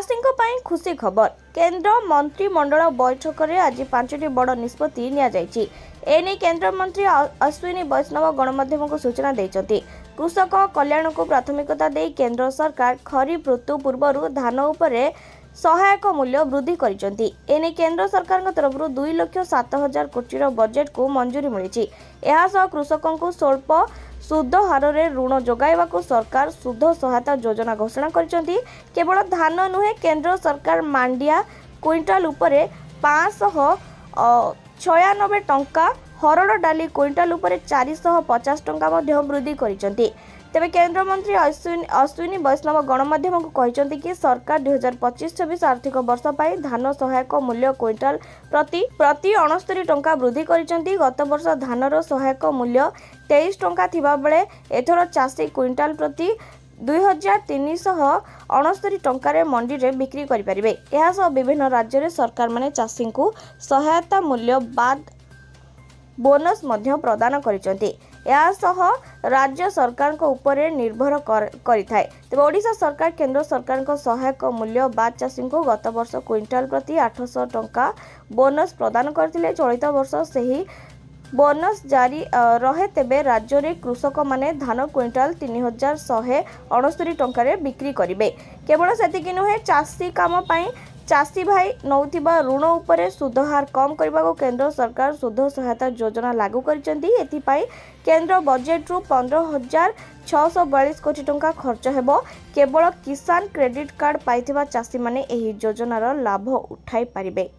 चाषींको ପାଇଁ खुशी खबर। केंद्र मंत्रिमंडल बैठक में आज 5टी बड़ निष्पत्ति निया जायछि। एने केंद्र मंत्री अश्विनी वैष्णव गणमाध्यम को सूचना देइछथि। कृषक कल्याण को प्राथमिकता दे केंद्र सरकार खरीफ ऋतु पूर्व धान उपरे सहायक मूल्य वृद्धि करिसेंति। एने केंद्र सरकार तरफ 2,07,000 कोटी बजेट को मंजूरी मिली। यह कृषकों को स्वल्प सुध हार ऋण जोगाइबा को सरकार सुध सहायता योजना घोषणा करिसेंति। केवल धान नुहे केंद्र सरकार मांडिया क्विंटाल उपरे 596 टंका, हरड़ डाली क्विंटाल उपरे 450 टंका वृद्धि करिसेंति। तेबे केंद्र मंत्री अश्विनी वैष्णव गणमाध्यम को कहते कि सरकार 2025-26 आर्थिक वर्ष पर धान सहायक मूल्य क्विंटाल प्रति 69 टंका वृद्धि करिसेंति। गत वर्ष धानर सहायक मूल्य 23 टंका थिबा बेले एथर चाषी क्विंटाल प्रति 2,369 टंकार मंडी रे बिक्री करि परिबे। एहा सह विभिन्न राज्य रे सरकार माने चाषी को सहायता मूल्य बाद बोनस मध्य प्रदान करिसेंति। राज्य सरकार को ऊपर निर्भर करिथाय। तेबे ओडिशा सरकार केंद्र सरकार को सहायक मूल्य बाद चाषी को गत वर्ष क्विंटाल प्रति 800 टंका बोनस प्रदान करथिले। चलित वर्ष सही बोनस जारी रहे। तेबे राज्य रे कृषक माने धान क्विंटाल 3,169 टंकार बिक्री करिवे। केवल सेतिकी नुहे चाषी काम पाई चाषी भाई नौथिबा ऋण उपरे सुध हार कम करने को केंद्र सरकार सुध सहायता योजना लागू करिसेंति। एथिपाई केंद्र बजेट रु 15,642 कोटी टंका खर्च हेबो। केवल किसान क्रेडिट कार्ड पाइथिबा चाषी माने एही योजनार लाभ उठाई पारिबे।